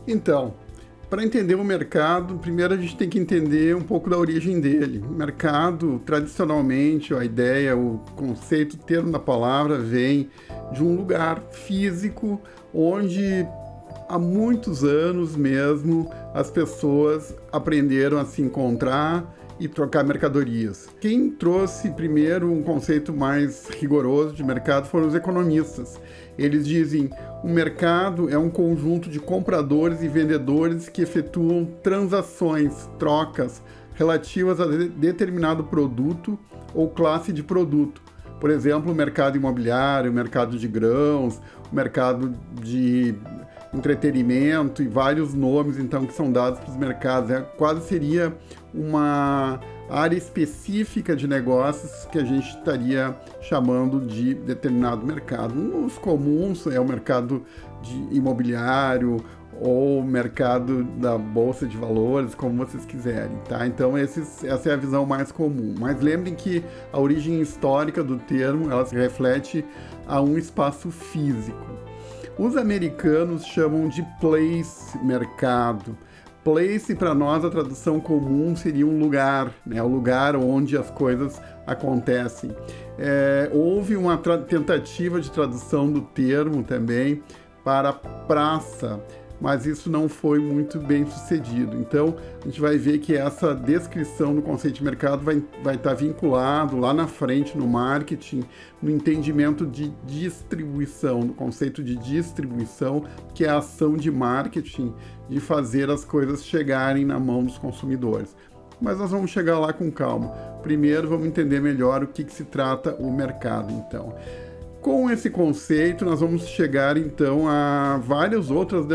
Então, para entender o mercado, primeiro a gente tem que entender um pouco da origem dele. O mercado, tradicionalmente, a ideia, o conceito, o termo da palavra vem de um lugar físico onde há muitos anos mesmo as pessoas aprenderam a se encontrar e trocar mercadorias. Quem trouxe primeiro um conceito mais rigoroso de mercado foram os economistas. Eles dizem o mercado é um conjunto de compradores e vendedores que efetuam transações, trocas relativas a determinado produto ou classe de produto. Por exemplo, o mercado imobiliário, o mercado de grãos, o mercado de entretenimento e vários nomes então que são dados para os mercados. Quase seria uma área específica de negócios que a gente estaria chamando de determinado mercado. Os comuns é o mercado de imobiliário ou mercado da bolsa de valores, como vocês quiserem, tá? Então essa é a visão mais comum. Mas lembrem que a origem histórica do termo, ela se reflete a um espaço físico. Os americanos chamam de place mercado. Place, para nós, a tradução comum seria um lugar, né? O lugar onde as coisas acontecem. Houve uma tentativa de tradução do termo também para praça, mas isso não foi muito bem sucedido. Então, a gente vai ver que essa descrição do conceito de mercado vai estar vinculado lá na frente no marketing, no entendimento de distribuição, no conceito de distribuição, que é a ação de marketing, de fazer as coisas chegarem na mão dos consumidores. Mas nós vamos chegar lá com calma. Primeiro, vamos entender melhor o que se trata o mercado, então. Com esse conceito, nós vamos chegar então a várias outras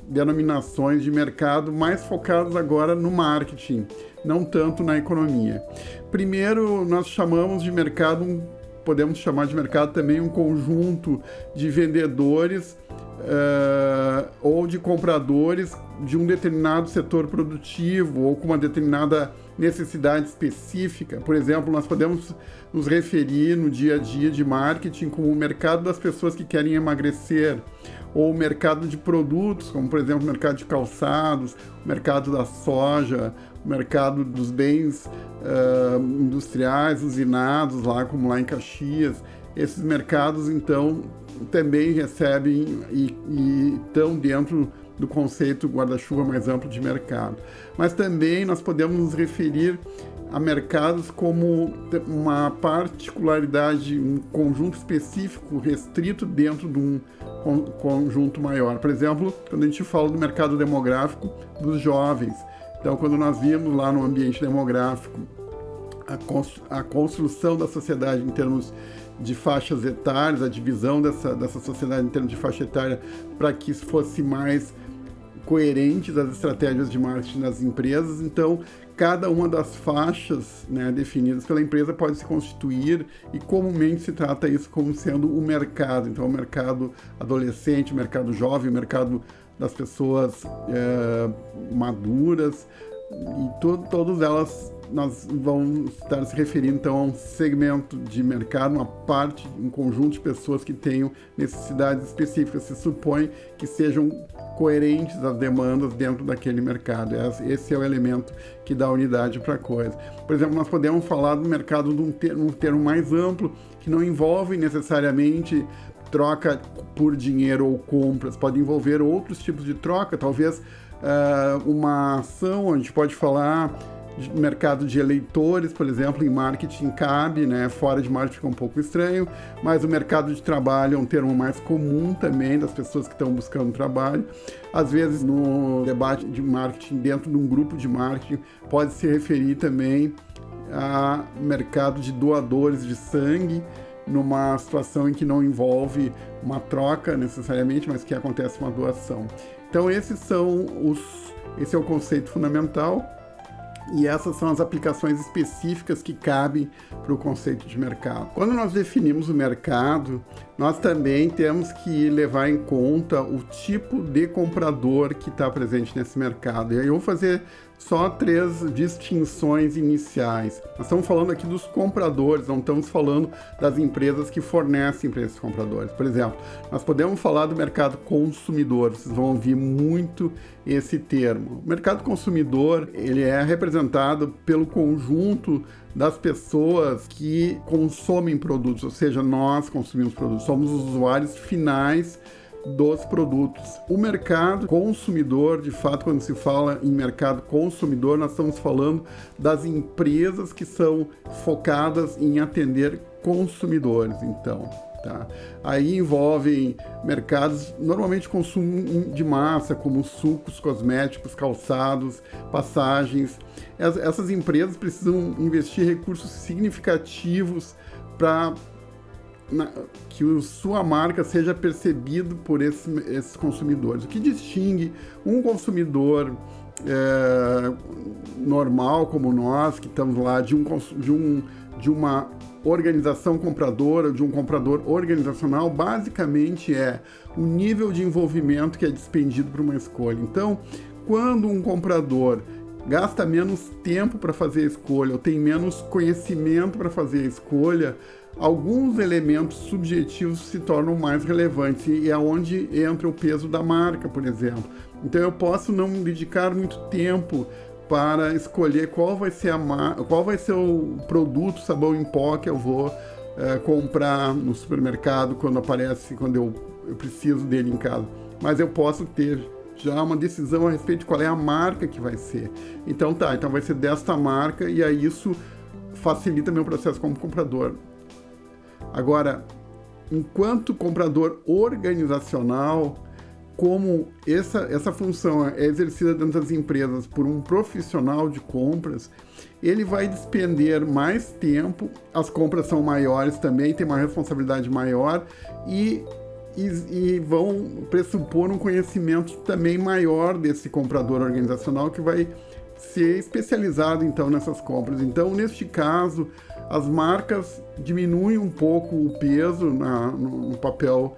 denominações de mercado, mais focadas agora no marketing, não tanto na economia. Primeiro, nós chamamos de mercado, podemos chamar de mercado também um conjunto de vendedores ou de compradores de um determinado setor produtivo ou com uma determinada necessidade específica. Por exemplo, nós podemos nos referir no dia a dia de marketing como o mercado das pessoas que querem emagrecer, ou o mercado de produtos, como por exemplo o mercado de calçados, o mercado da soja, o mercado dos bens industriais, usinados, lá como lá em Caxias. Esses mercados, então, também recebem e estão dentro do conceito guarda-chuva mais amplo de mercado. Mas também nós podemos nos referir a mercados como uma particularidade, um conjunto específico, restrito dentro de um conjunto maior. Por exemplo, quando a gente fala do mercado demográfico dos jovens. Então, quando nós vimos lá no ambiente demográfico a construção da sociedade em termos de faixas etárias, a divisão dessa sociedade em termos de faixa etária, para que isso fosse mais coerente das estratégias de marketing das empresas. Então, cada uma das faixas, né, definidas pela empresa pode se constituir, e comumente se trata isso como sendo o mercado. Então, o mercado adolescente, o mercado jovem, o mercado das pessoas maduras, e todas elas nós vamos estar se referindo então a um segmento de mercado, uma parte, um conjunto de pessoas que tenham necessidades específicas. Se supõe que sejam coerentes as demandas dentro daquele mercado. Esse é o elemento que dá unidade para a coisa. Por exemplo, nós podemos falar do mercado de um termo mais amplo, que não envolve necessariamente troca por dinheiro ou compras, pode envolver outros tipos de troca, talvez uma ação, a gente pode falar de mercado de eleitores, por exemplo, em marketing cabe, né? Fora de marketing fica um pouco estranho, mas o mercado de trabalho é um termo mais comum também das pessoas que estão buscando trabalho. Às vezes, no debate de marketing, dentro de um grupo de marketing, pode se referir também a mercado de doadores de sangue, numa situação em que não envolve uma troca necessariamente, mas que acontece uma doação. Então, esse é o conceito fundamental. E essas são as aplicações específicas que cabem para o conceito de mercado. Quando nós definimos o mercado, nós também temos que levar em conta o tipo de comprador que está presente nesse mercado. E aí eu vou fazer só 3 distinções iniciais. Nós estamos falando aqui dos compradores, não estamos falando das empresas que fornecem para esses compradores. Por exemplo, nós podemos falar do mercado consumidor, vocês vão ouvir muito esse termo. O mercado consumidor, ele é representado pelo conjunto das pessoas que consomem produtos, ou seja, nós consumimos produtos, somos os usuários finais dos produtos. O mercado consumidor, de fato, quando se fala em mercado consumidor, nós estamos falando das empresas que são focadas em atender consumidores, então. Tá? Aí envolvem mercados, normalmente consumo de massa, como sucos, cosméticos, calçados, passagens. Essas empresas precisam investir recursos significativos para que sua marca seja percebido por esses consumidores. O que distingue um consumidor normal como nós, que estamos lá, de uma organização compradora, de um comprador organizacional, basicamente é o nível de envolvimento que é despendido por uma escolha. Então, quando um comprador gasta menos tempo para fazer a escolha, ou tem menos conhecimento para fazer a escolha, alguns elementos subjetivos se tornam mais relevantes, e é onde entra o peso da marca, por exemplo. Então eu posso não dedicar muito tempo para escolher qual vai ser o produto sabão em pó que eu vou comprar no supermercado quando eu preciso dele em casa. Mas eu posso ter já uma decisão a respeito de qual é a marca que vai ser. Então vai ser desta marca, e aí isso facilita meu processo como comprador. Agora, enquanto comprador organizacional, como essa função é exercida dentro das empresas por um profissional de compras, ele vai despender mais tempo, as compras são maiores também, tem uma responsabilidade maior e vão pressupor um conhecimento também maior desse comprador organizacional, que vai ser especializado então nessas compras. Então, neste caso, as marcas diminuem um pouco o peso no papel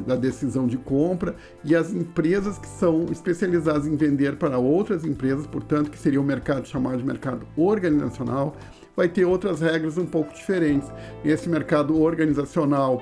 da decisão de compra, e as empresas que são especializadas em vender para outras empresas, portanto, que seria o mercado chamado de mercado organizacional, vai ter outras regras um pouco diferentes. Nesse mercado organizacional,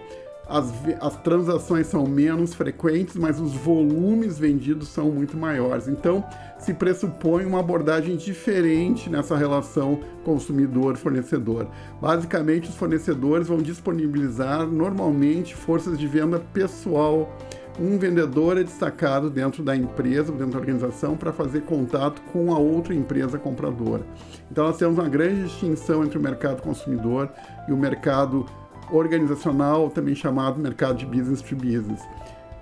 as transações são menos frequentes, mas os volumes vendidos são muito maiores. Então, se pressupõe uma abordagem diferente nessa relação consumidor-fornecedor. Basicamente, os fornecedores vão disponibilizar normalmente forças de venda pessoal. Um vendedor é destacado dentro da empresa, dentro da organização, para fazer contato com a outra empresa compradora. Então, nós temos uma grande distinção entre o mercado consumidor e o mercado organizacional, também chamado mercado de business to business.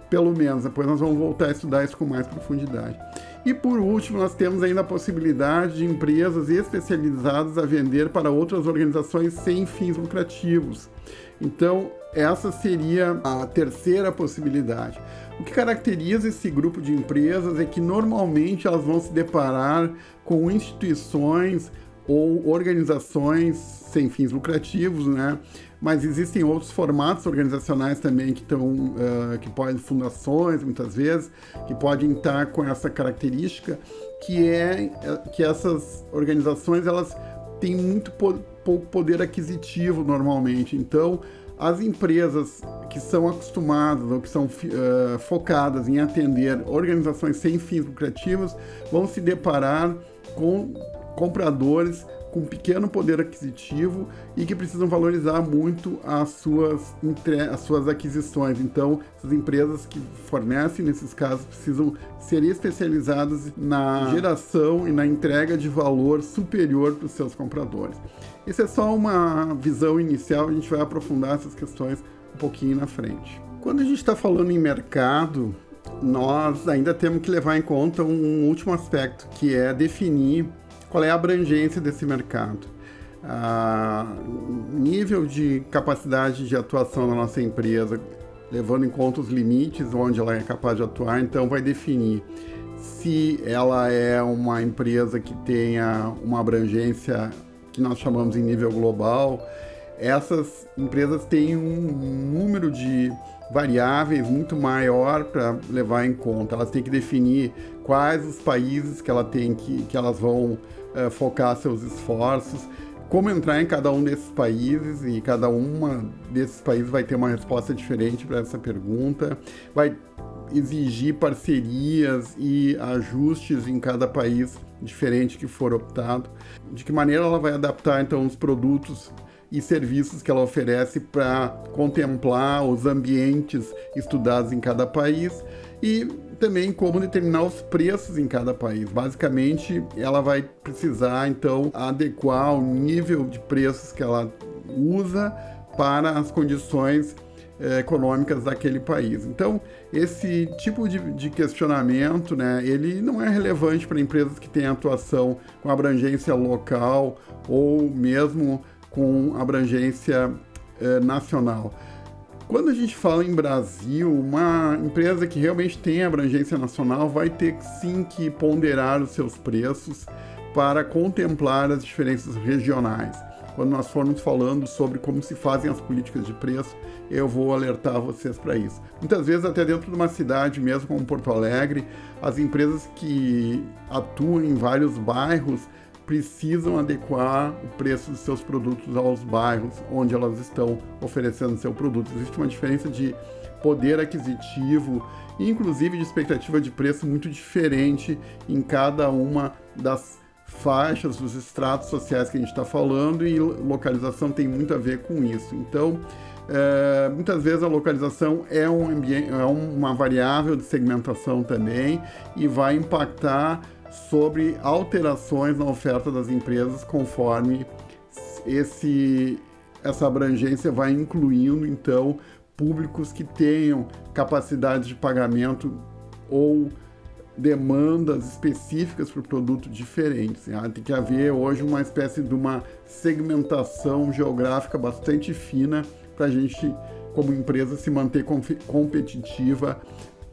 Pelo menos, depois nós vamos voltar a estudar isso com mais profundidade. E por último, nós temos ainda a possibilidade de empresas especializadas a vender para outras organizações sem fins lucrativos. Então, essa seria a terceira possibilidade. O que caracteriza esse grupo de empresas é que normalmente elas vão se deparar com instituições ou organizações sem fins lucrativos, né? Mas existem outros formatos organizacionais também que podem, fundações muitas vezes, que podem estar com essa característica, que é que essas organizações elas têm muito pouco poder aquisitivo normalmente. Então, as empresas que são acostumadas ou que são focadas em atender organizações sem fins lucrativos vão se deparar com compradores com pequeno poder aquisitivo e que precisam valorizar muito as suas aquisições. Então, essas empresas que fornecem, nesses casos, precisam ser especializadas na geração e na entrega de valor superior para os seus compradores. Essa é só uma visão inicial, a gente vai aprofundar essas questões um pouquinho na frente. Quando a gente está falando em mercado, nós ainda temos que levar em conta um último aspecto, que é definir qual é a abrangência desse mercado. Nível de capacidade de atuação da nossa empresa, levando em conta os limites onde ela é capaz de atuar, então vai definir se ela é uma empresa que tenha uma abrangência que nós chamamos em nível global, essas empresas têm um número de variáveis muito maior para levar em conta. Elas têm que definir quais os países que elas vão focar seus esforços, como entrar em cada um desses países, e cada uma desses países vai ter uma resposta diferente para essa pergunta, vai exigir parcerias e ajustes em cada país diferente que for optado. De que maneira ela vai adaptar, então, os produtos e serviços que ela oferece para contemplar os ambientes estudados em cada país e também como determinar os preços em cada país. Basicamente, ela vai precisar, então, adequar o nível de preços que ela usa para as condições econômicas daquele país. Então, esse tipo de questionamento, né, ele não é relevante para empresas que têm atuação com abrangência local ou mesmo com abrangência nacional. Quando a gente fala em Brasil, uma empresa que realmente tem abrangência nacional vai ter sim que ponderar os seus preços para contemplar as diferenças regionais. Quando nós formos falando sobre como se fazem as políticas de preço, eu vou alertar vocês para isso. Muitas vezes, até dentro de uma cidade mesmo como Porto Alegre, as empresas que atuam em vários bairros precisam adequar o preço dos seus produtos aos bairros onde elas estão oferecendo seu produto. Existe uma diferença de poder aquisitivo e, inclusive, de expectativa de preço muito diferente em cada uma das faixas, dos estratos sociais que a gente está falando, e localização tem muito a ver com isso. Então, muitas vezes a localização é uma variável de segmentação também e vai impactar sobre alterações na oferta das empresas conforme essa abrangência vai incluindo, então, públicos que tenham capacidade de pagamento ou demandas específicas para o produto diferentes. Tem que haver hoje uma espécie de uma segmentação geográfica bastante fina para a gente, como empresa, se manter competitiva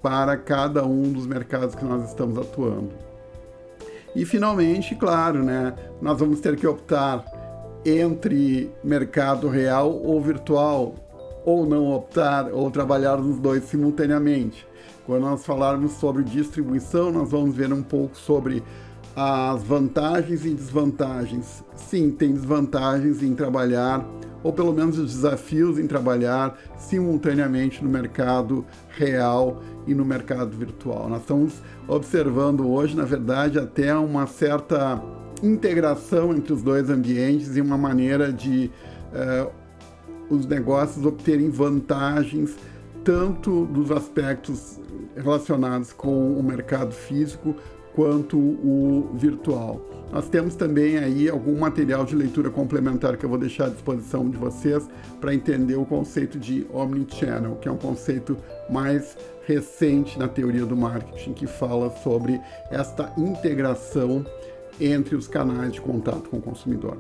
para cada um dos mercados que nós estamos atuando. E, finalmente, claro, né, nós vamos ter que optar entre mercado real ou virtual, ou não optar, ou trabalhar nos dois simultaneamente. Quando nós falarmos sobre distribuição, nós vamos ver um pouco sobre as vantagens e desvantagens. Sim, tem desvantagens em trabalhar, ou pelo menos os desafios em trabalhar simultaneamente no mercado real e no mercado virtual. Nós estamos observando hoje, na verdade, até uma certa integração entre os dois ambientes e uma maneira de os negócios obterem vantagens tanto dos aspectos relacionados com o mercado físico quanto o virtual. Nós temos também aí algum material de leitura complementar que eu vou deixar à disposição de vocês para entender o conceito de omnichannel, que é um conceito mais recente na teoria do marketing, que fala sobre esta integração entre os canais de contato com o consumidor.